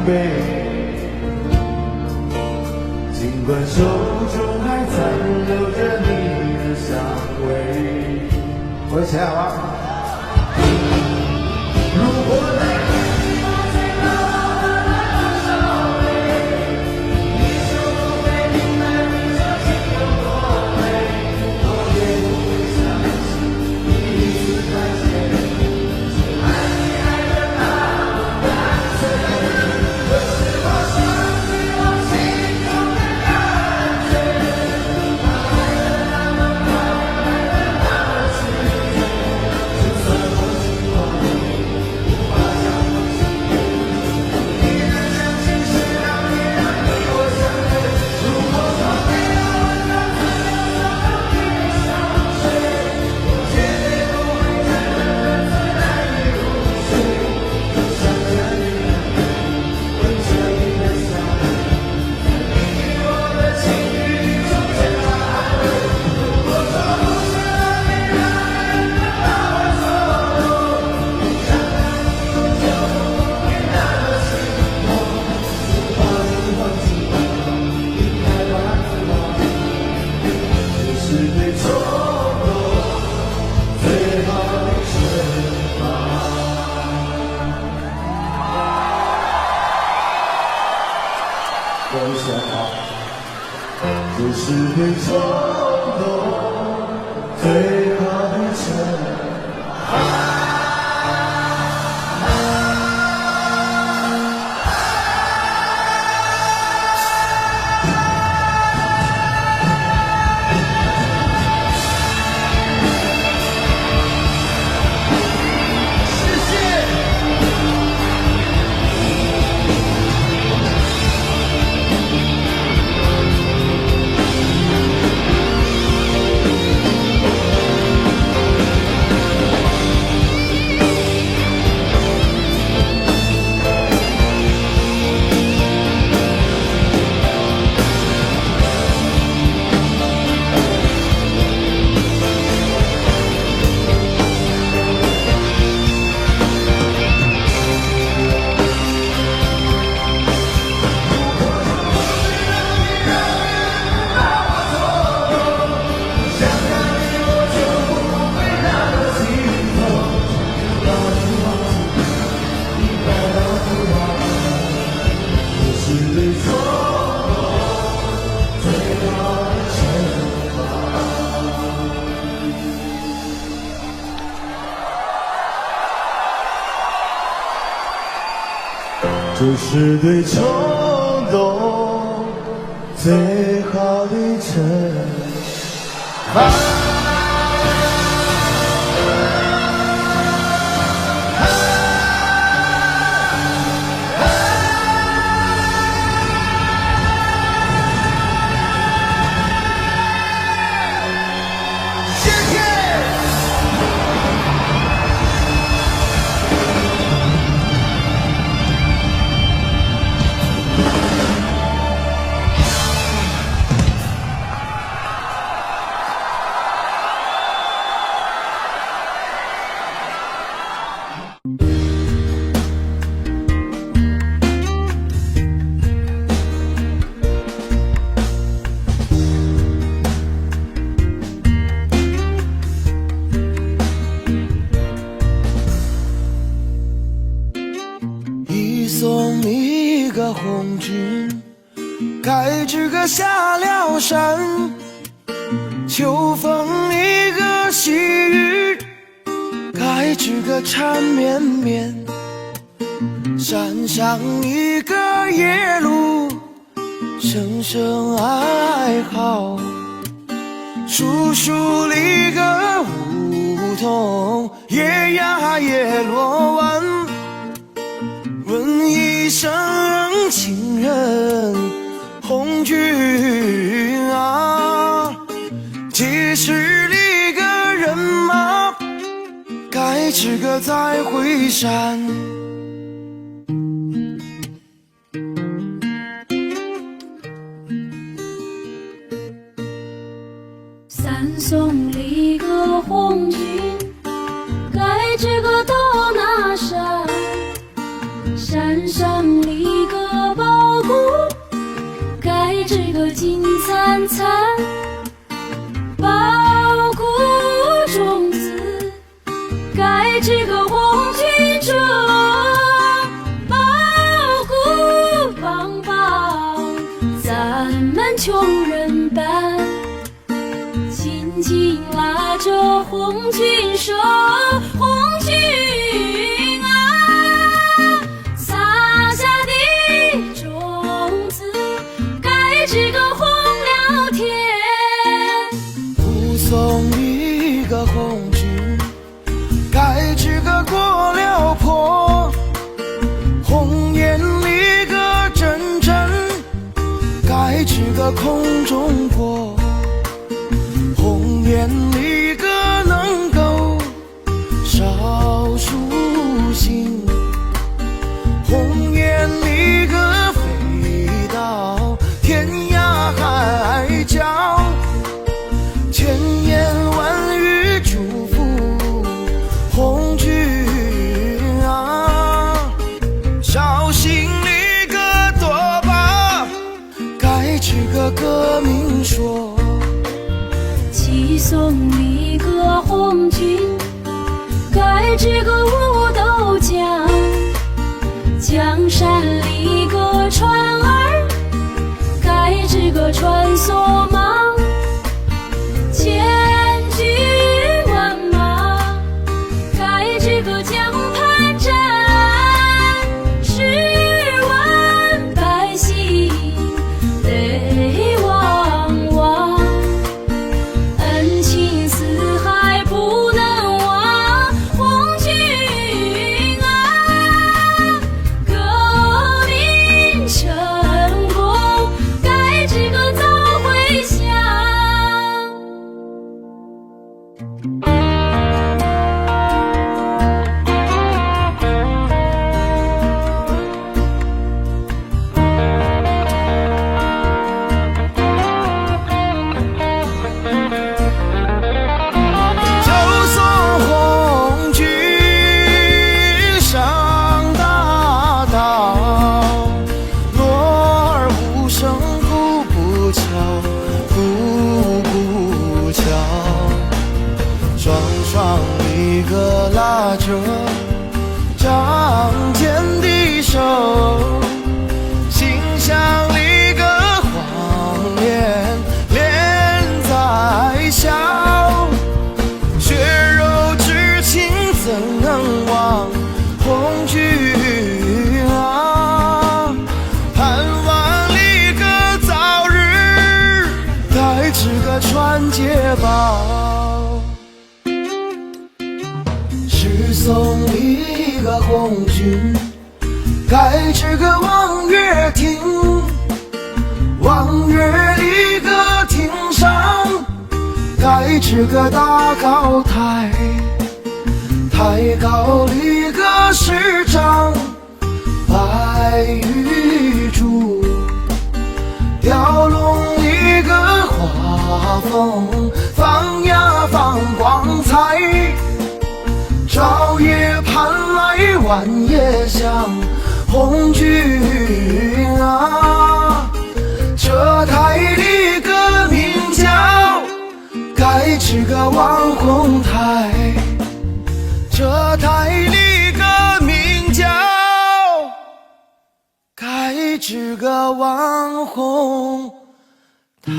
备，尽管手中还残留着你的香味。我起来好吗？如果在这是对冲动最好的惩罚。这是对冲动最好的惩罚。送你一个红军，该知个下了山，秋风一个细雨，该知个缠绵绵，山上一个夜路，声声哀嚎，树树里个梧桐，夜呀夜落晚，问一声情人红军啊，几十里个人马，该知个再会山。三送里个红军，该知个到那山，山上里个个空中过，红颜里个能够少数幸，红颜里个飞到天涯海角，千言万语祝福红军啊，绍兴里个多把该知个革命说，齐颂里个红军该知个武斗江，江山里个船儿该知个穿梭忙，千军万马该知个江畔站，10万百姓泪汪汪，恩情四海不能忘，红军啊，革命成功该知个早回乡。就送红军上大道，锣儿无声鼓不敲，鼓不敲，双双一个拉着仗剑的手，心像一个黄连连在笑，血肉之情怎能忘红军啊，盼望里个早日该知个传捷报，诗颂里个红军该知个望月亭，望月里个亭上该知个大高台，台高里个师长白玉柱，雕龙里个画风放呀放光彩，朝夜盼来晚夜想红军啊，这台里个名叫该知个望红台，这台里个名叫该知个望红台。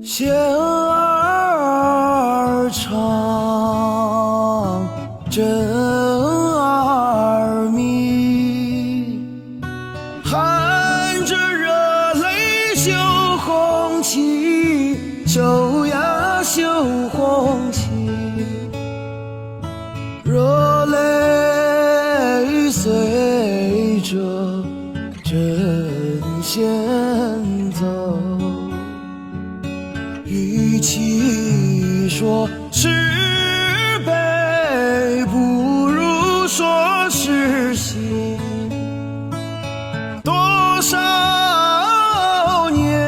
弦儿长，针儿密，含着热泪绣红旗，绣呀绣红旗，热泪随着针线走，与其说是悲，不如说是喜。多少年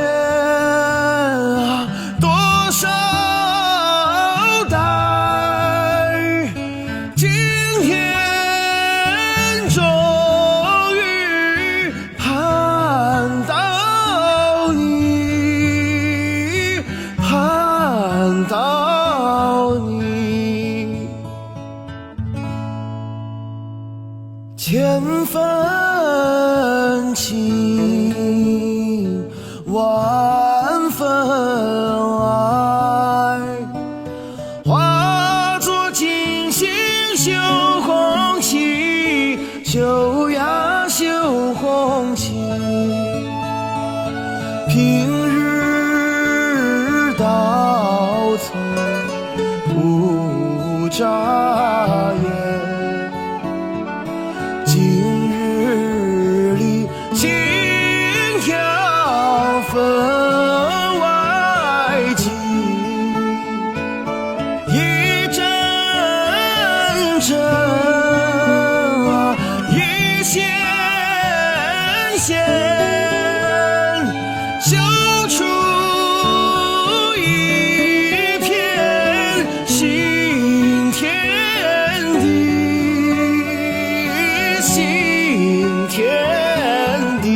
啊，多少代，今天终于盼到你，盼到你，千分情万分爱，化作金星绣红旗，绣呀绣红旗。平日到头不眨眼，今日里心跳分外急，一阵阵啊，一线线绣出一片新天地，新天地。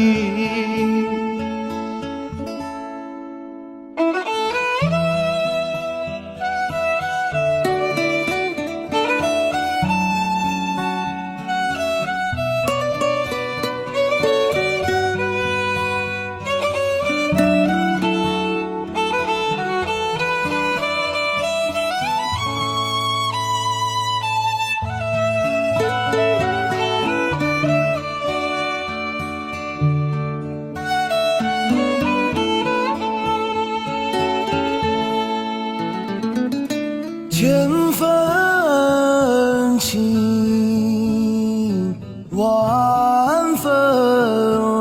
千分情，万分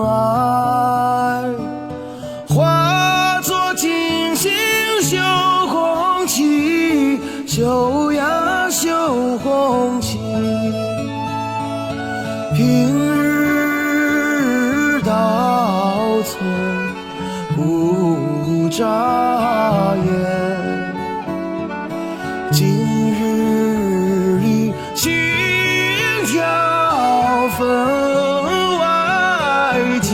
爱，化作金星绣红旗，绣呀绣红旗。平日到头不眨眼，今日里心跳分外急，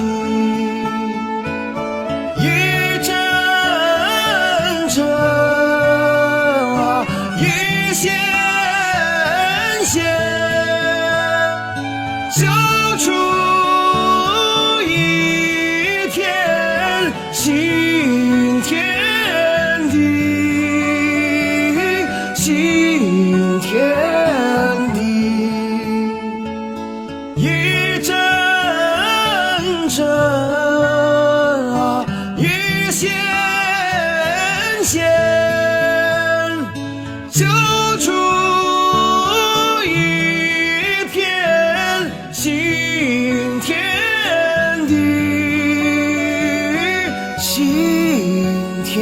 一阵阵啊，一线线绣出一片新天地，新天地。一阵阵啊，一线线绣出一片新天地，新天地。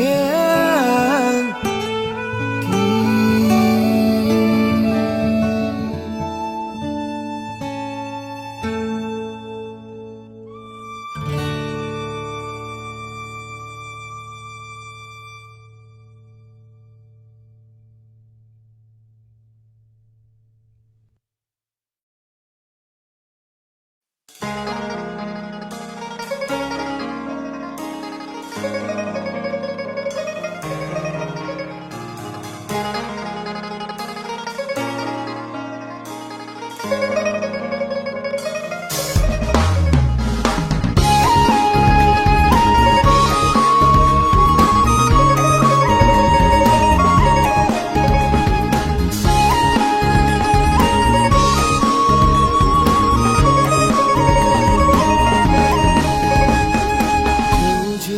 舅舅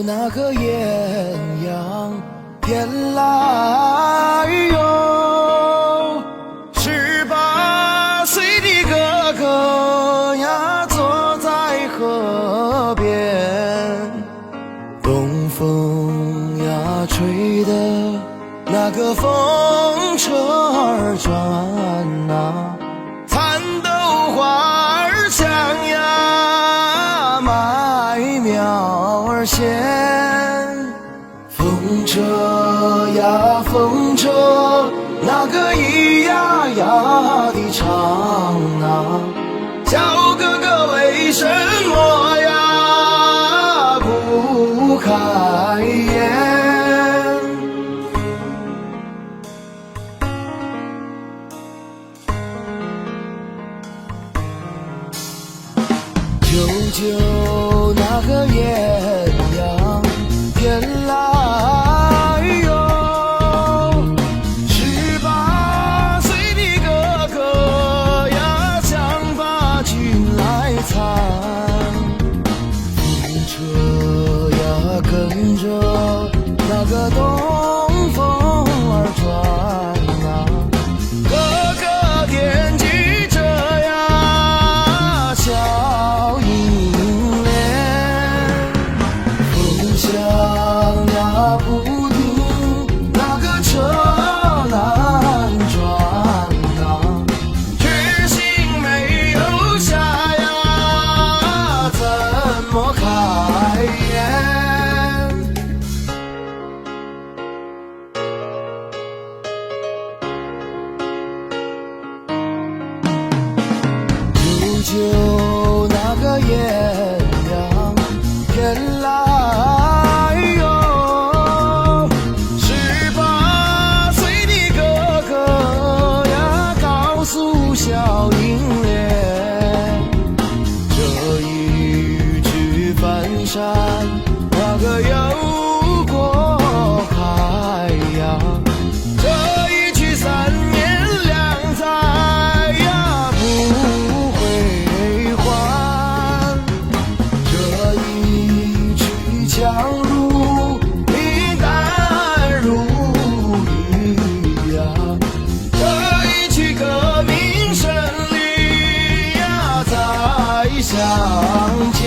那个艳阳天来哟，18岁的哥哥呀，坐在河边，东风呀吹的那个风车儿转呐，蚕豆花儿香呀，麦苗儿咸。风车呀风车，那个咿呀呀的唱啊，小哥哥为什么呀不开眼？舅舅那个艳阳天来哟，18岁的哥哥呀，想把军来参，风车呀跟着那个东风而转啊，哥哥惦记着呀小银莲，风向呀不停，那个车难转啊，决心没有下呀，怎么开眼？就那个艳阳天来哟，18岁的哥哥呀，告诉小银莲，这一去翻山，那个又过海呀，这一去3年2载呀，不回还，这一去强如冰，淡如雨呀，这一去革命胜利呀，再相见。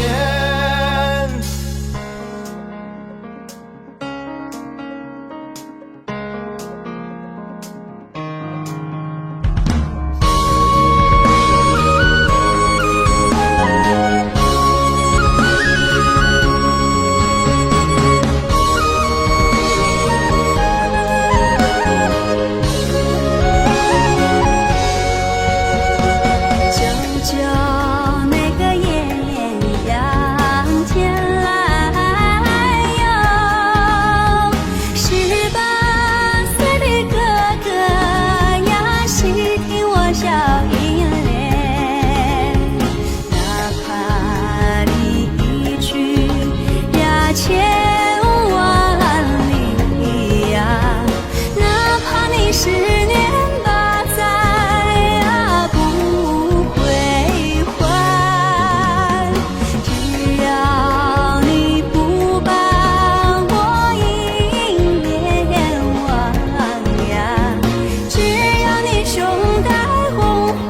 只要你胸带红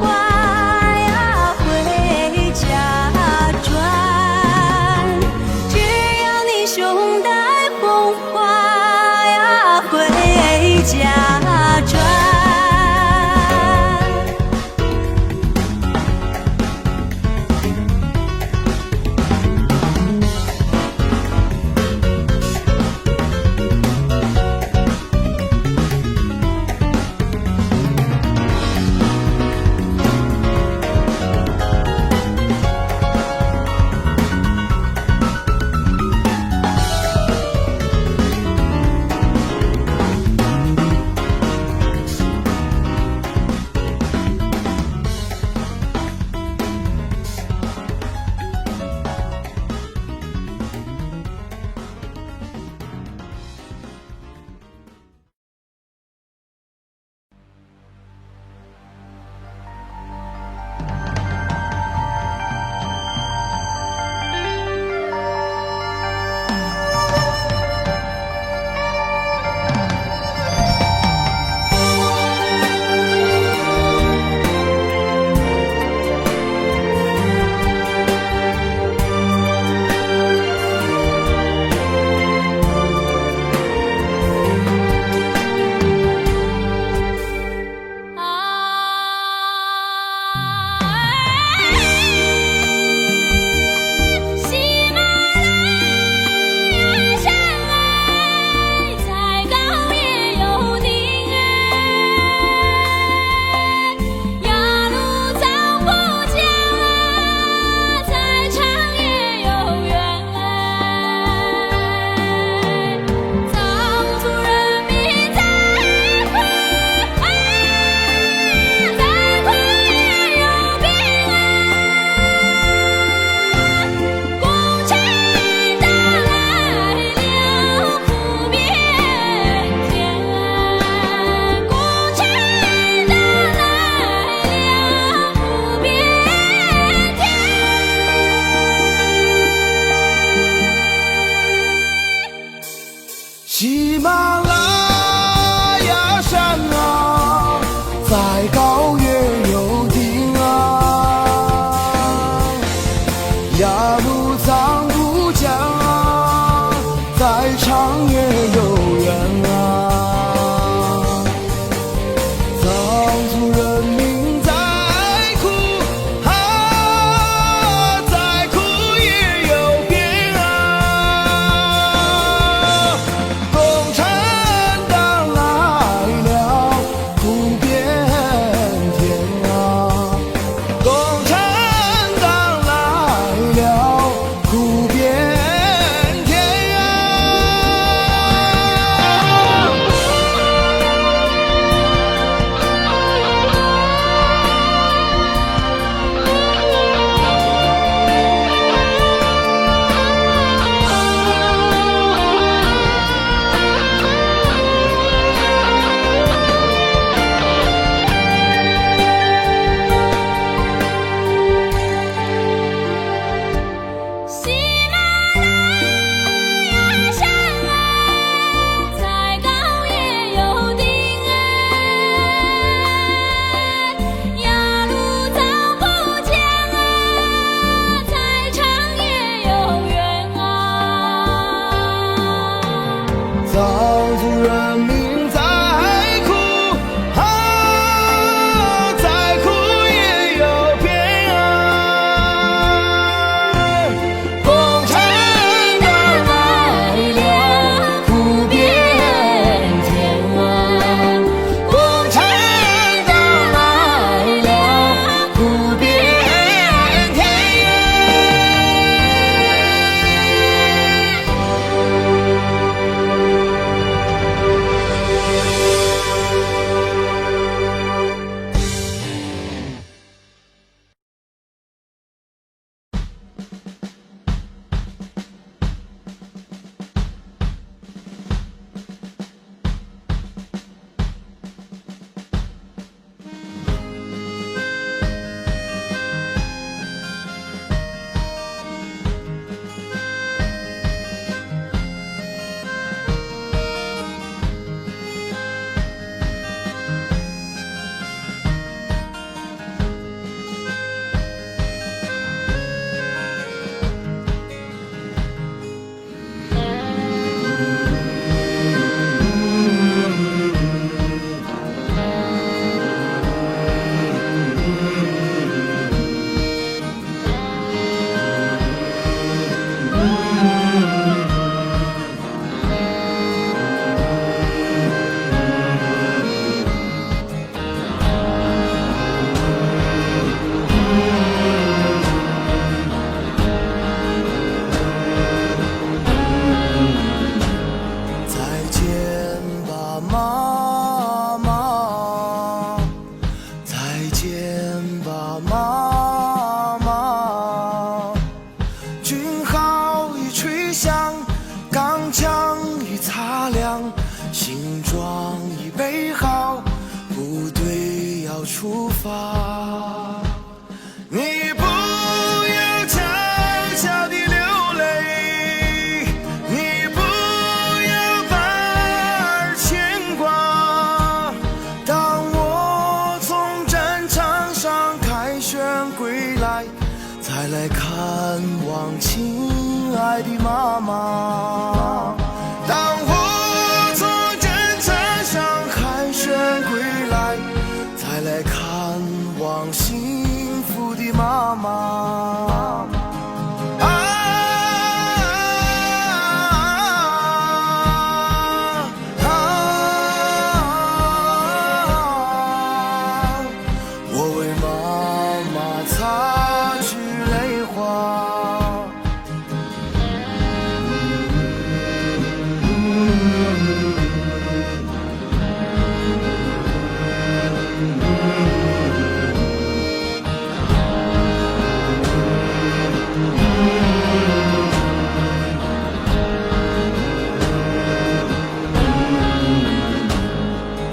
花。妈妈。军号已吹响，钢枪已擦亮，行装已备好，部队要出发。你不要悄悄地流泪，你不要反而牵挂。当我从战场上凯旋归来，才来看望亲爱的妈妈。当我从战场上凯旋归来，才来看望幸福的妈妈。我为妈妈擦去泪花。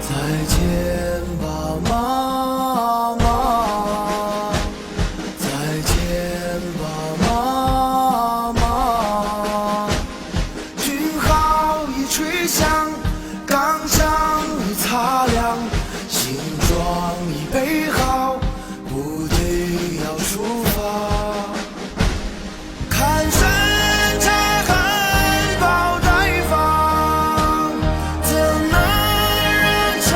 再见吧，妈妈，再见吧，妈妈。军号已吹响，钢枪已擦亮，行装已备好，部队要出发。看山茶含苞待放，怎能让豺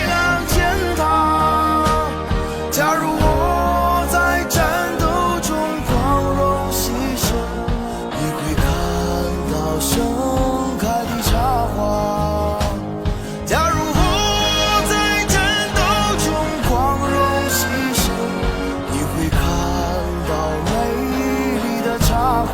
狼践踏？假如我在战斗中光荣牺牲，你会看到盛开的插花。假如我在战斗中光荣牺牲，你会看到美丽的插花。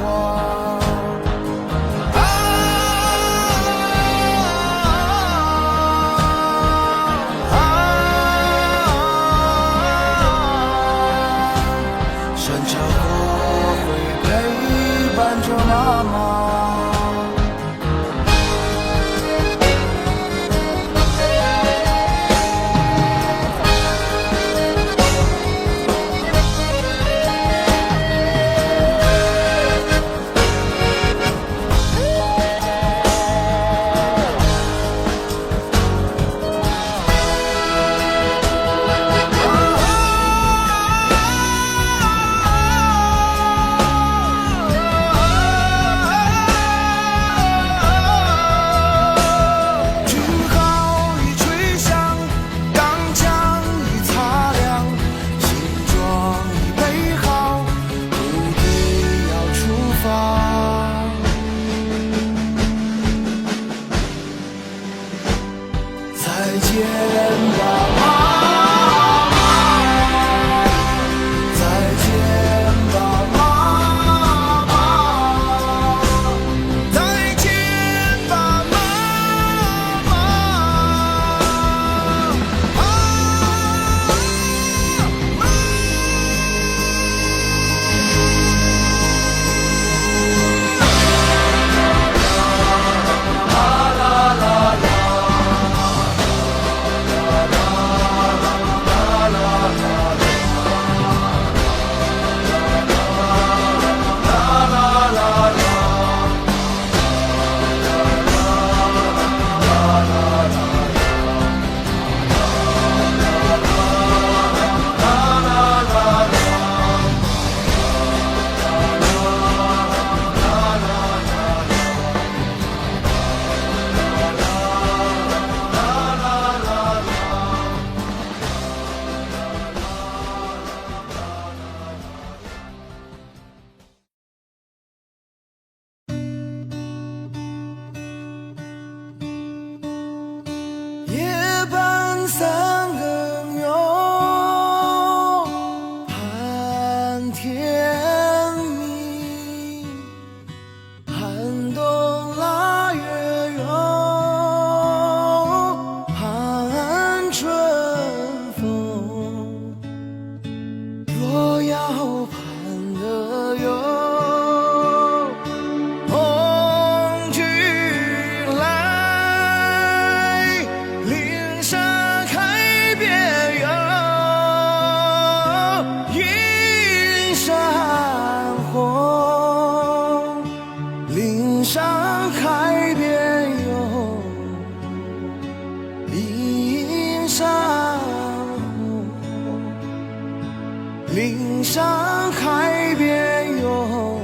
岭上海边有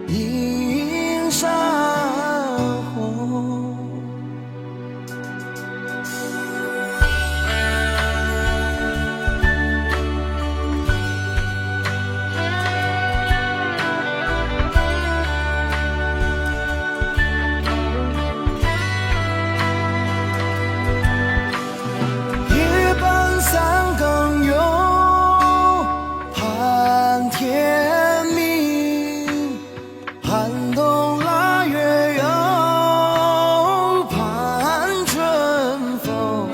映山红。夜半三更有盼天明，寒冬腊月有盼春风。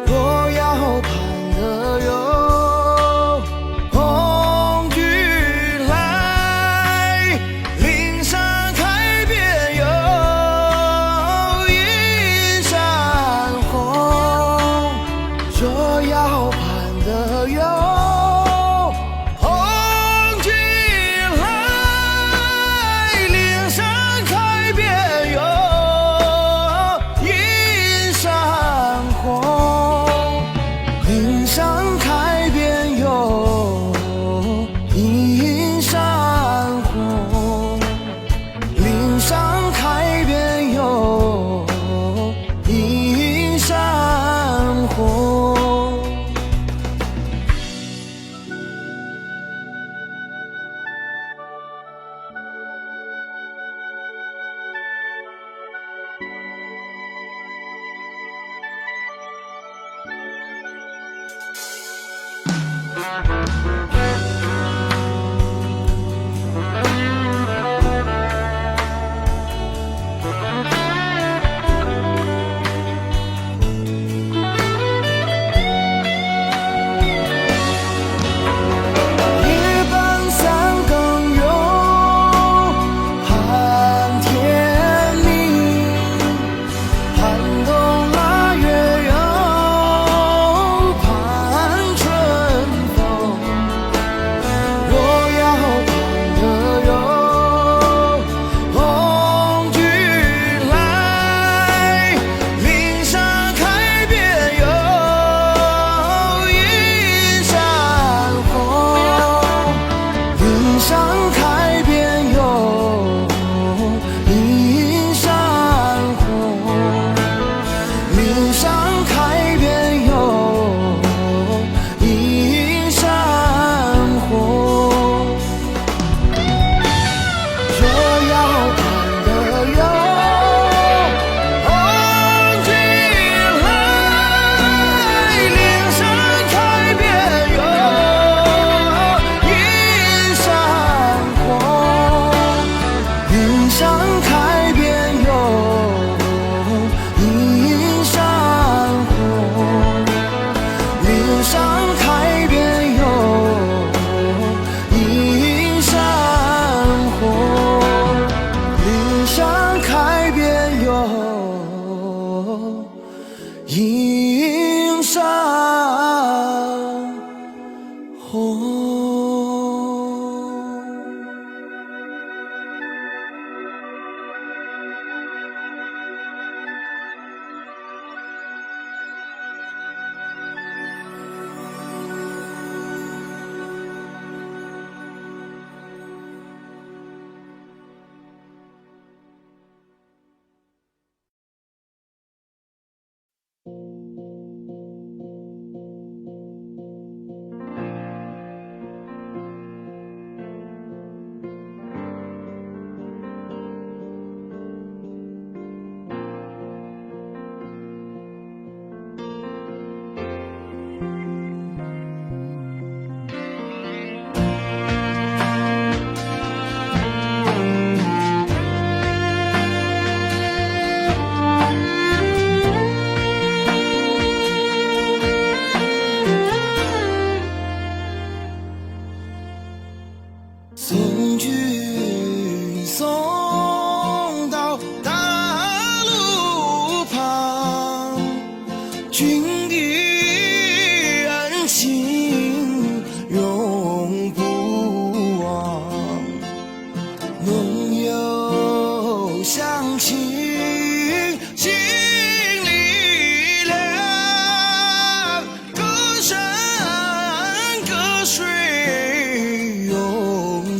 若要盼得有红军来，岭上开遍有映山红。若要盼得有红军来，岭上开遍有映山红。岭上开遍有映山红，岭上开遍有映山红。夜半三更有盼天明，寒冬腊月有盼春风。若要盼得有红军来，岭上开遍有映山红。岭上开遍有映山红，岭上开遍有映山红。若要盼得有红军来，岭上开遍有映山红。岭上开遍有映山红，岭上开遍有映山红，岭上开遍有映山红。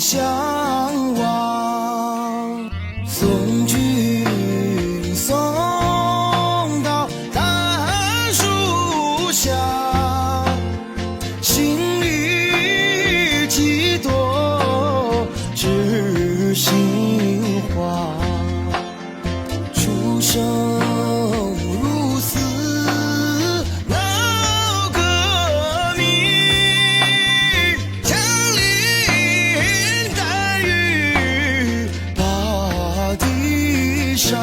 相望，送君送到大树下，心里几朵知心话，出生入死闹革命，枪林弹雨把地杀。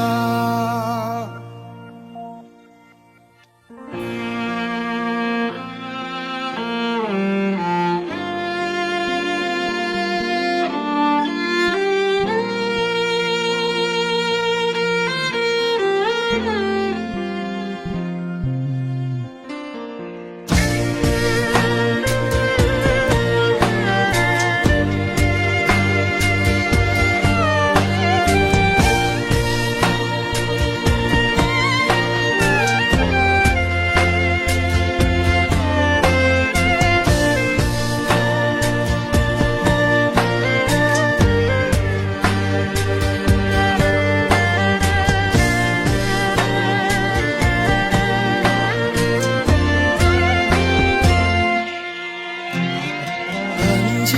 看见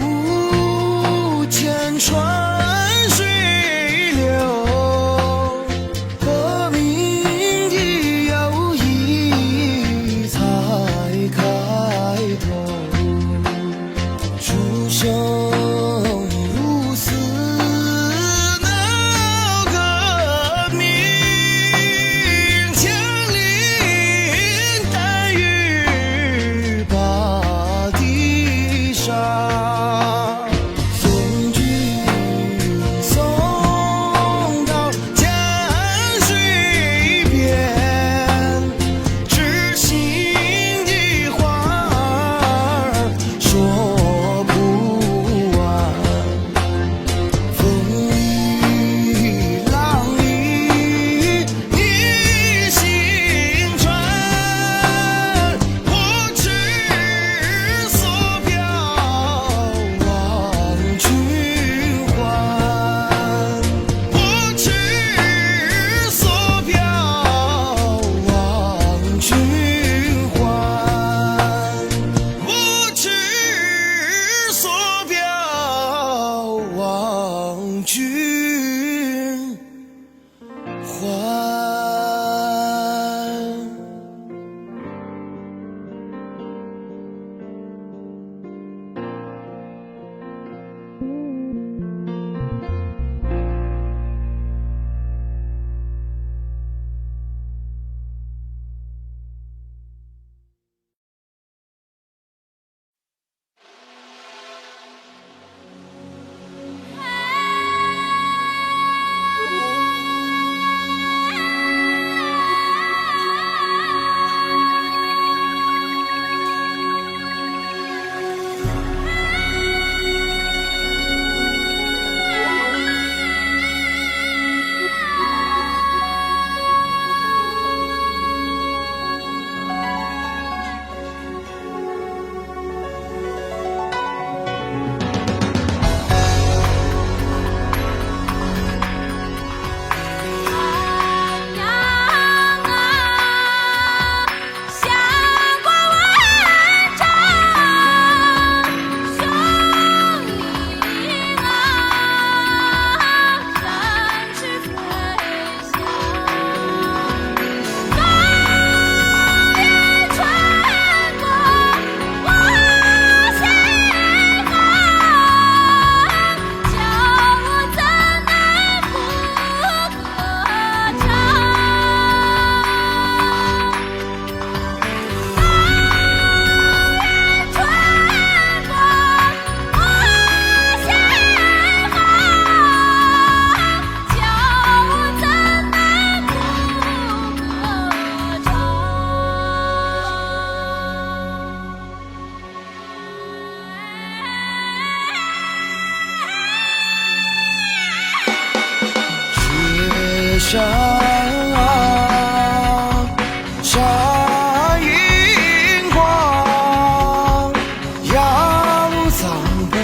无间川水流，革命的友谊才开头，出生入死闹革命，枪林弹雨把地杀，送君送到江水边，知心的话儿说不完，风里浪里你心传，我只所表望君还，我只所表望君还，我只所表望君还。山山银光，扬桑北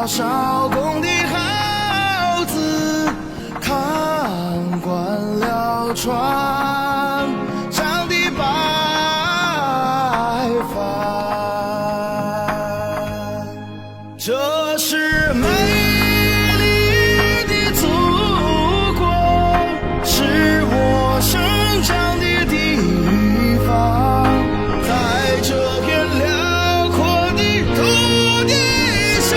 少功的好子，看惯了船上的白帆。这是美丽的祖国，是我生长的地方，在这片辽阔的土地上，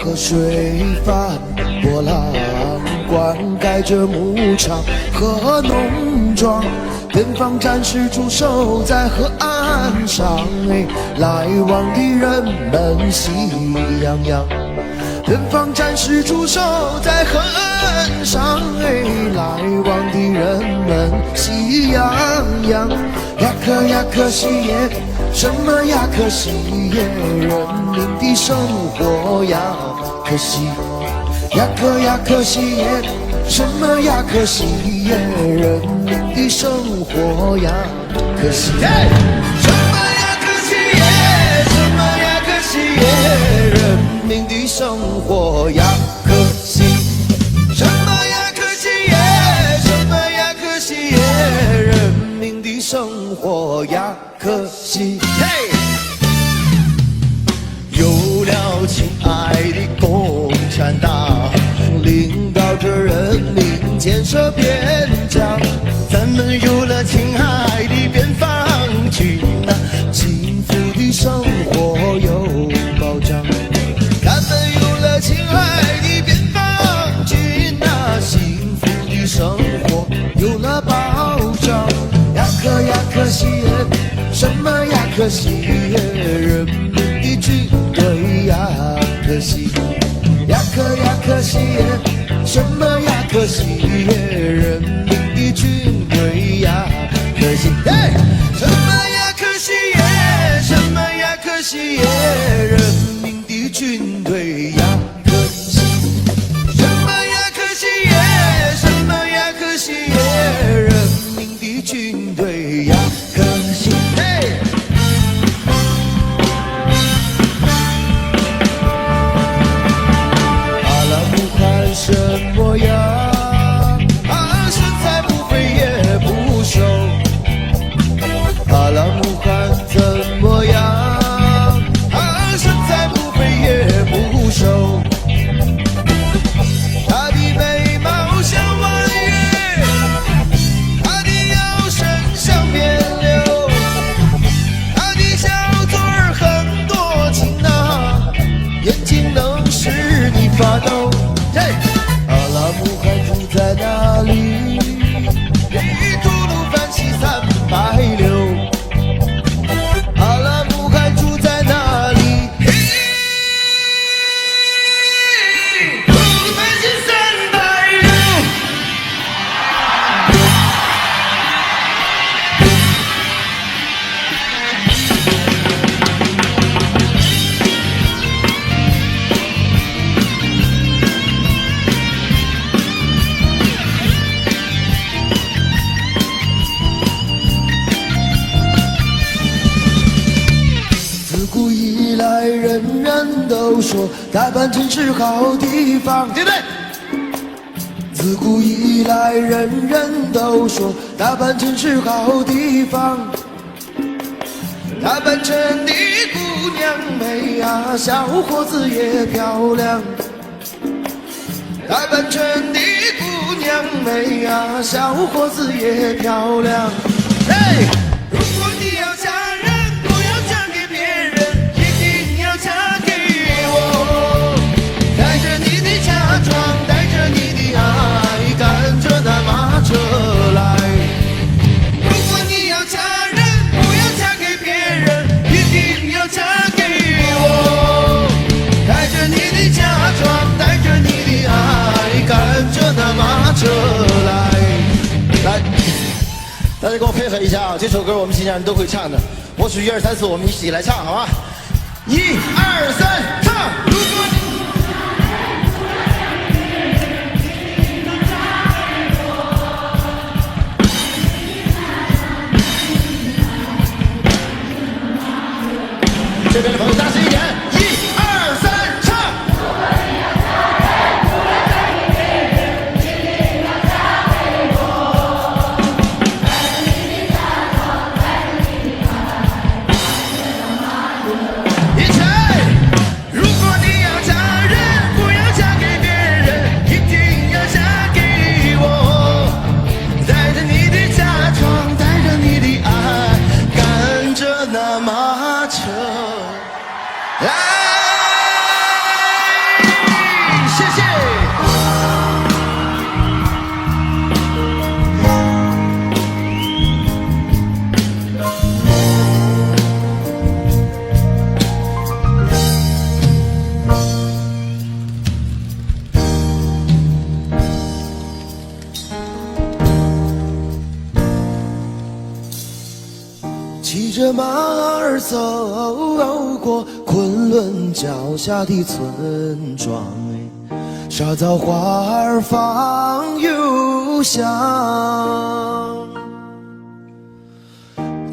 河水翻波浪，灌溉着牧场和农庄。远方战士驻守在河岸上，来往的人们喜洋洋。远方战士驻守在河岸上，来往的人们喜洋洋。呀可呀可惜耶，什么呀可惜耶，人民的生活呀可惜。呀可呀可惜耶，什么呀可惜耶，人民的生活呀可惜。什么呀可惜耶，什么呀可惜耶，人民的生活呀可惜。什么呀可惜耶，什么呀可惜耶，人民的生活呀可惜。有了亲爱的共产党，领导着人民建设边疆，咱们有了亲爱的边防军啊，幸福的生活有保障。咱们有了亲爱的边防军啊，幸福的生活有了保障。呀可呀可惜耶，什么呀可惜耶，人民的军队呀可惜。呀可呀可惜耶，什么呀可惜耶，人民的军队呀可惜。什么呀可惜耶，什么呀可惜耶，人民的军队呀可惜。什么呀可惜耶，什么呀可惜耶，人民的军队呀可惜。什么呀？身材不肥也不瘦，阿拉木汗怎么样？身材不肥也不瘦，他的眉毛像弯月，他的腰身像扁柳，他的小嘴儿很多情啊，眼睛能使你发抖。阿拉木汗住在哪里？吐鲁番西360。阿拉木汗住在哪里？吐鲁番西360。人人都说大阪城是好地方，对不对？自古以来，人人都说大阪城是好地方。大阪城的姑娘美呀，小伙子也漂亮。大阪城的姑娘美呀，小伙子也漂亮。如果你要嫁人，不要嫁给别人，一定要嫁给我。带着你的嫁妆，带着你的爱，赶着那马车来。如果你要嫁人，不要嫁给别人，一定要嫁给我。带着你的嫁妆，带着你的爱，赶着那马车来。来，大家给我配合一下啊！这首歌我们新疆人都会唱的，我数1、2、3、4，我们一起来唱，好吧？1、2、3，唱！如果这边的朋友大声一点，1、2、3，唱！一起！如果你着马儿走过昆仑脚下的村庄，沙枣花儿放幽香，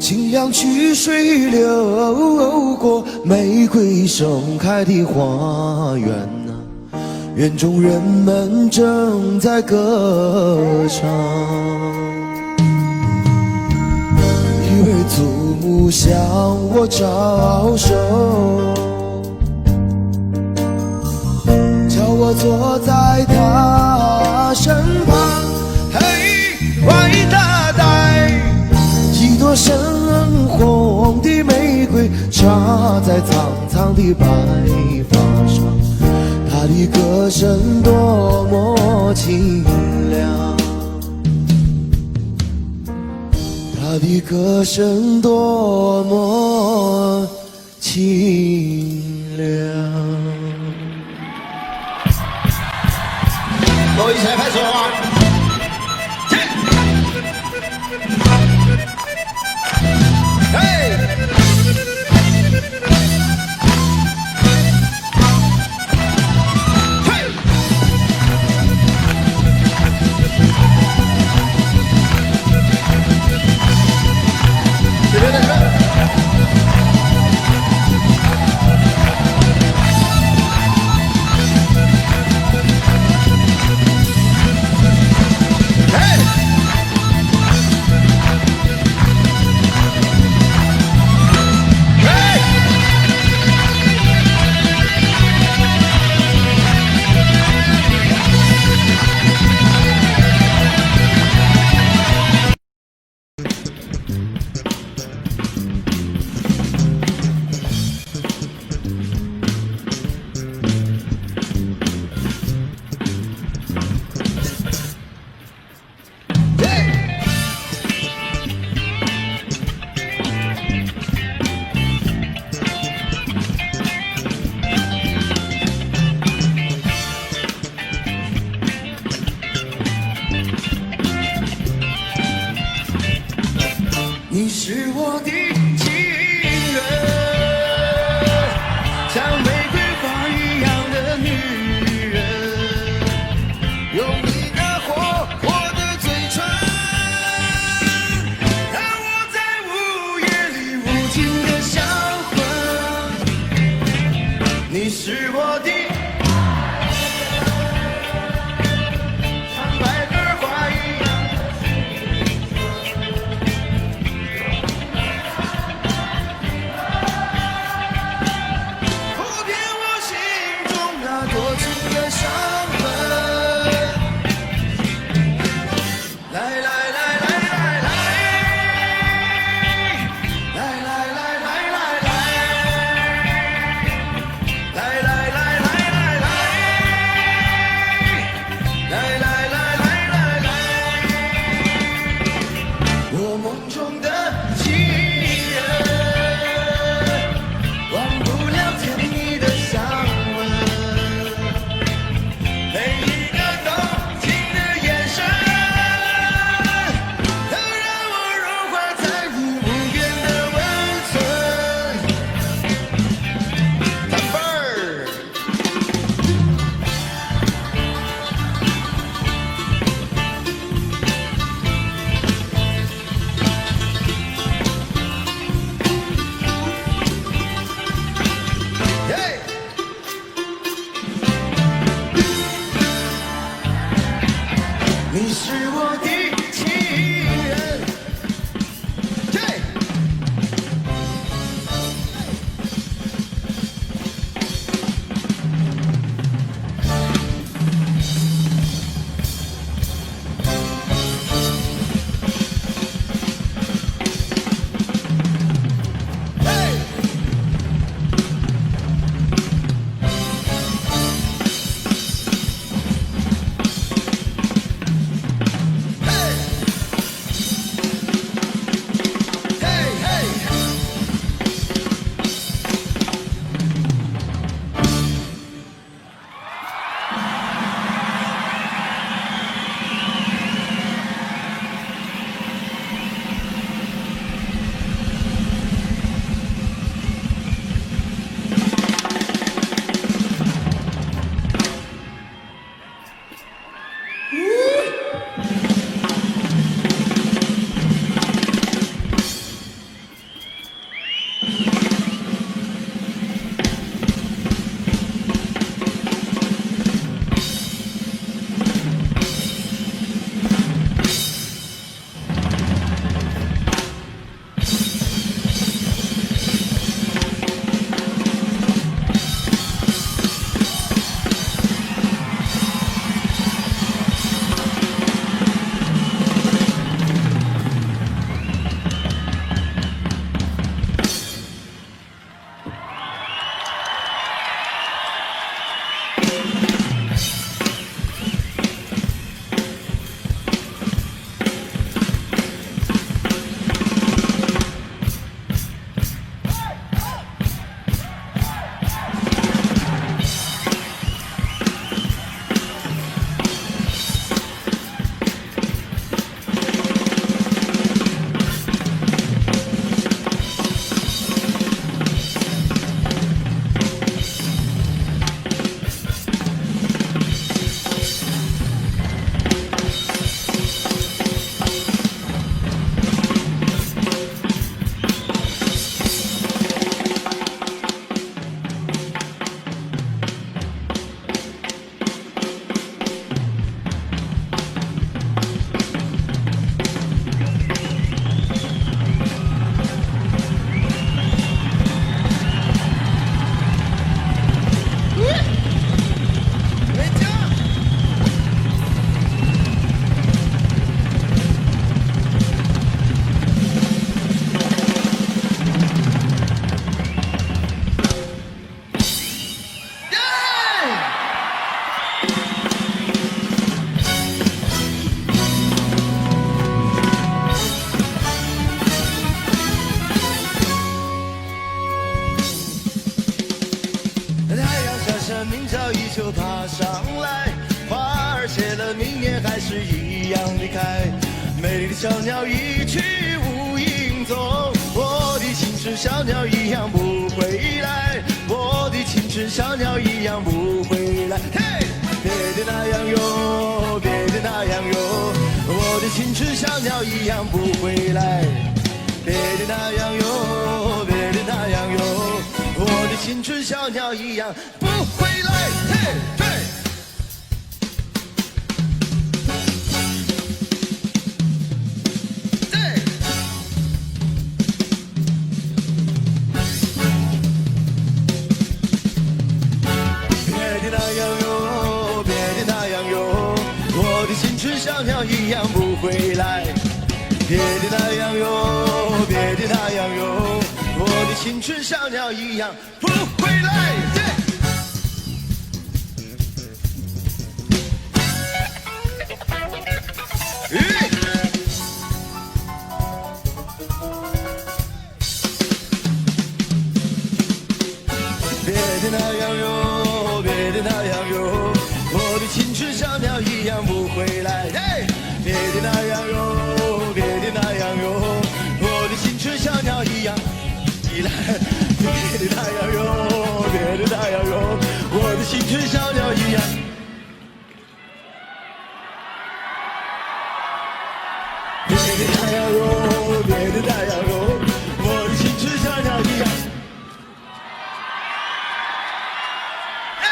清凉曲水流过玫瑰盛开的花园，园中人们正在歌唱。一位祖母向我招手，叫我坐在她身旁。嘿，坏大呆，一朵深红的玫瑰插在苍苍的白发上，她的歌声多么清凉，她的歌声多么清凉。各位一起来拍手啊！嘿！这边。你是我的情人，像玫瑰花一样的女人，用你那火火的嘴唇，让我在午夜里无尽的销魂。你是我的就爬上来，花儿谢了，明年还是一样离开。美丽的小鸟一去无影踪，我的青春小鸟一样不回来，我的青春小鸟一样不回来。嘿，别的那样哟，别的那样哟，我的青春小鸟一样不回来。别的那样哟，别的那样哟，我的青春小鸟一样不回来。嘿，对。小鸟一样不回来，别的那样哟，别的那样哟，我的青春小鸟一样不回来。别的那样哟，别的那样哟，我的青春小鸟一样不回来。别的那样哟，别的那样哟，我的青春小鸟一样依赖。别的那样哟，别的那样哟，我的青春小鸟一样。别的那样哟，别的那样哟，我的青春小鸟一样。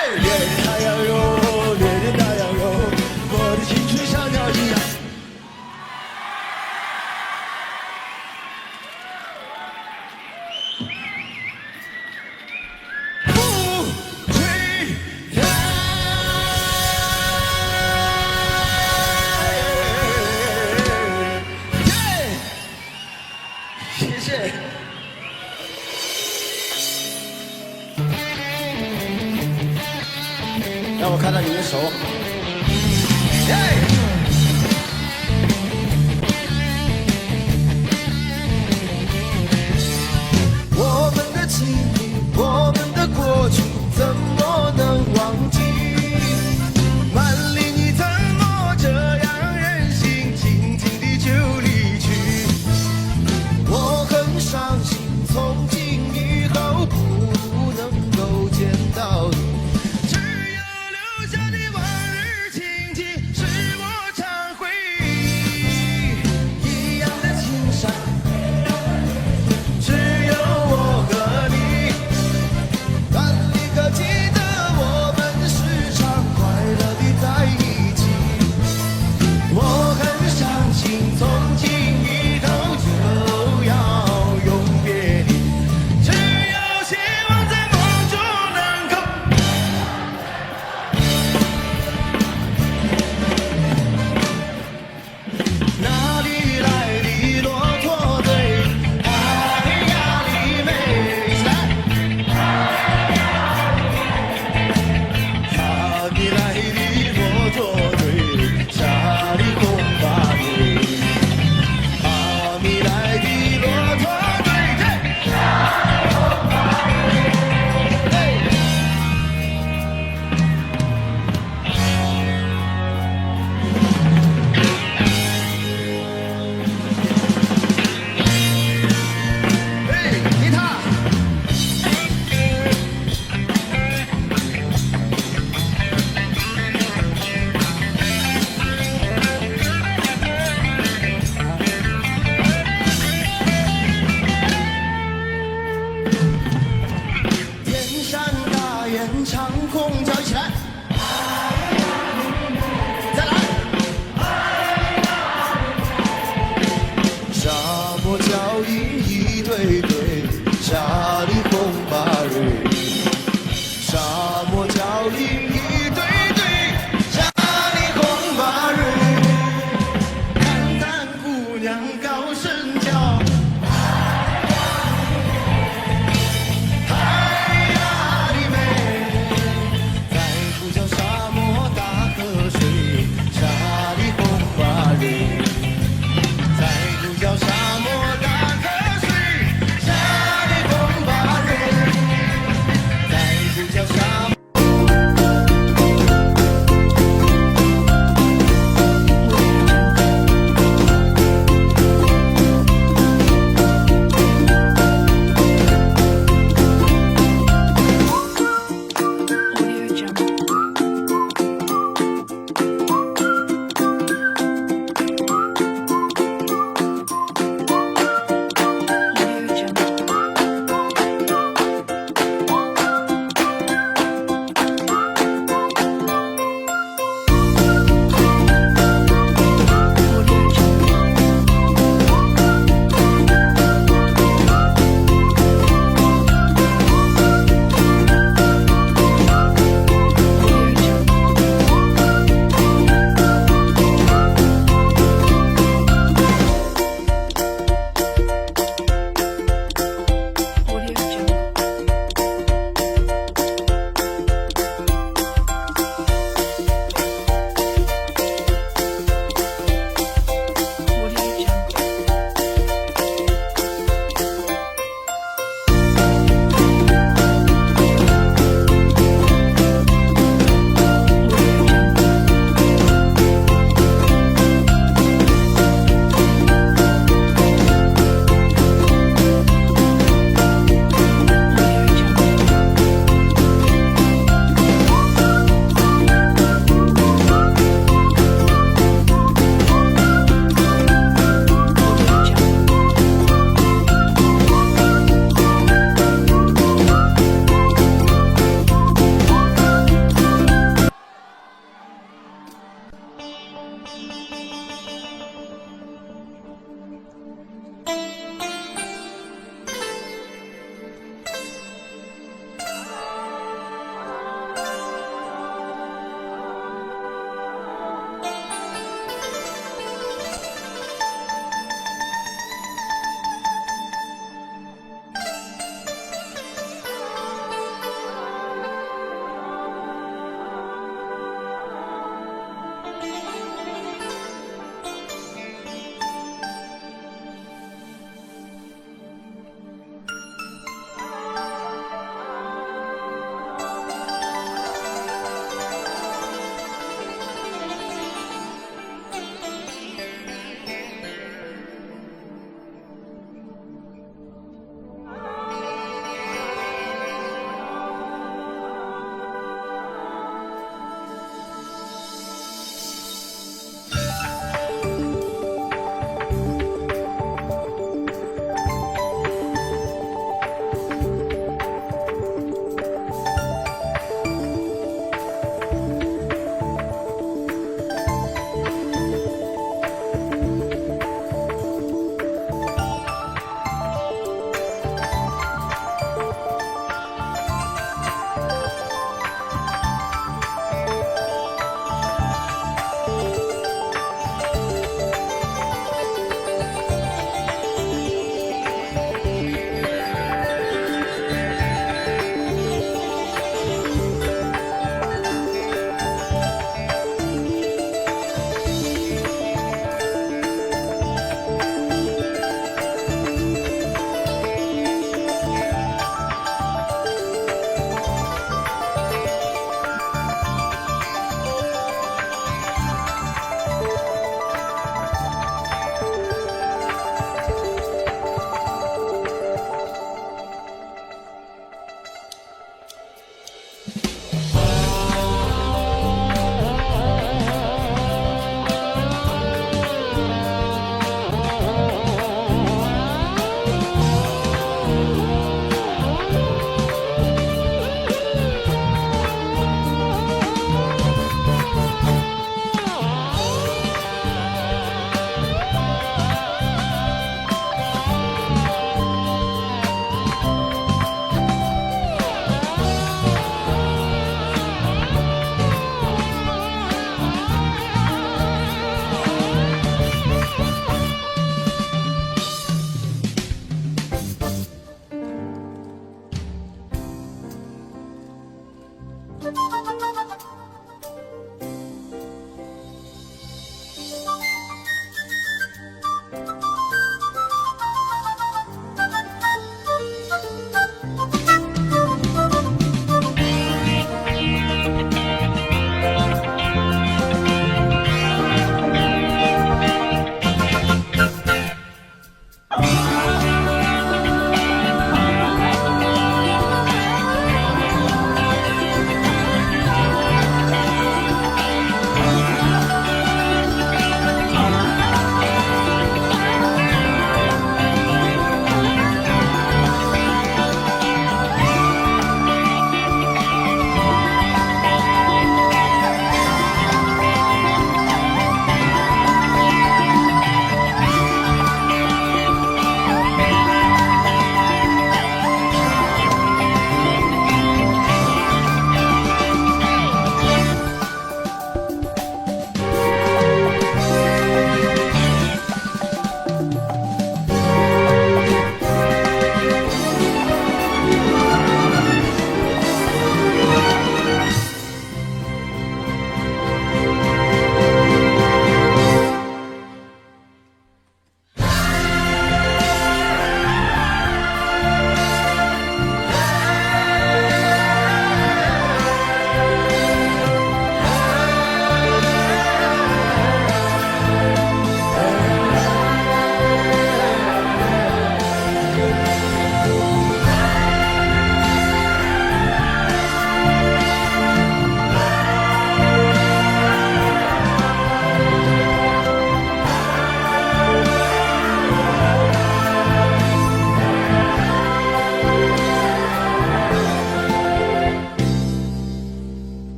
别的那样哟，别的那样哟，我的青春小鸟一样。让我看到你的手。我们的情谊，我们的过去，怎么能忘记？曼丽，你怎么这样任性，轻轻地就离去？我很伤心，从今以后不能够见到你。是我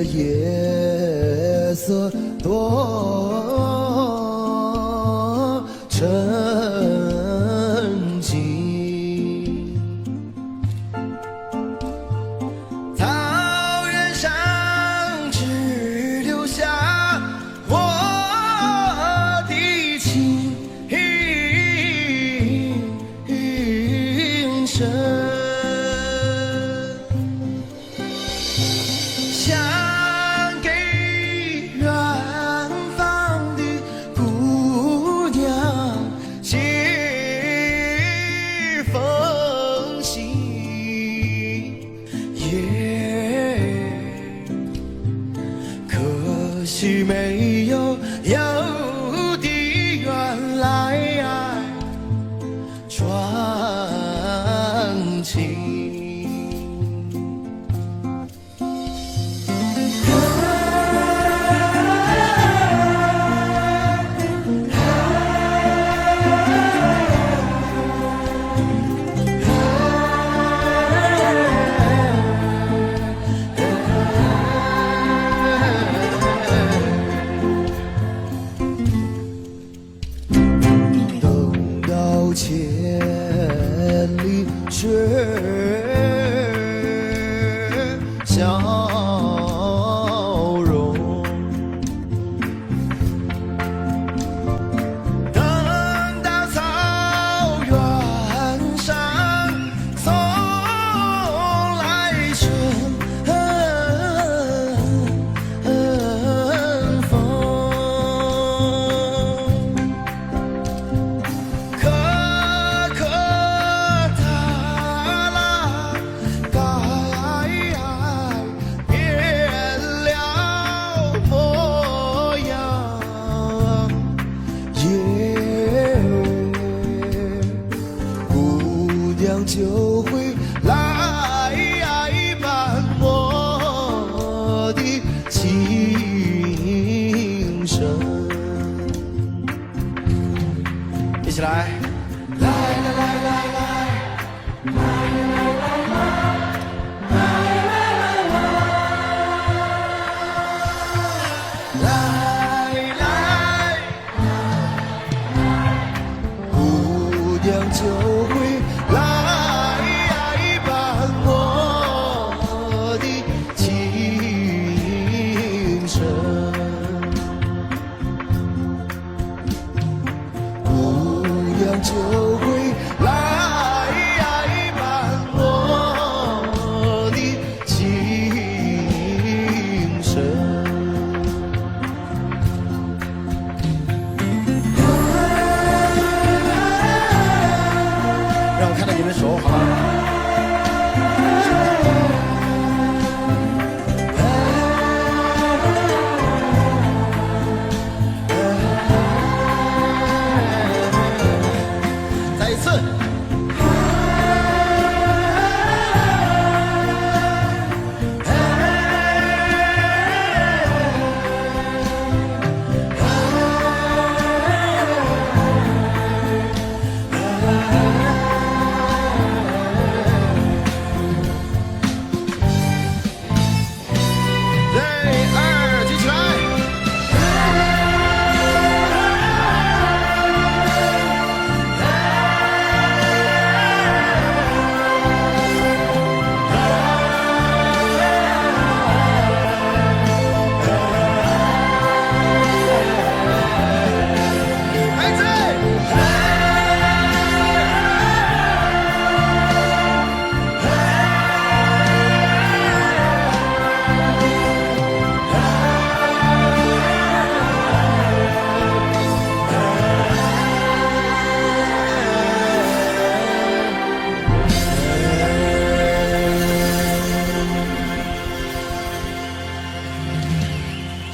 的夜色多沉静，草原上只留下我的琴声。想给远方的姑娘写封信，可惜没有的原来传情。千里雪消融，等到草原上送来春风。就会来伴我的琴声，一起来，来来来来来，来来来来，来来来来，姑娘就会来。就会来伴我的琴声。让我看到你们手，好吗？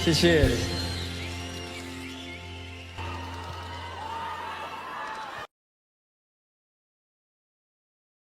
谢谢。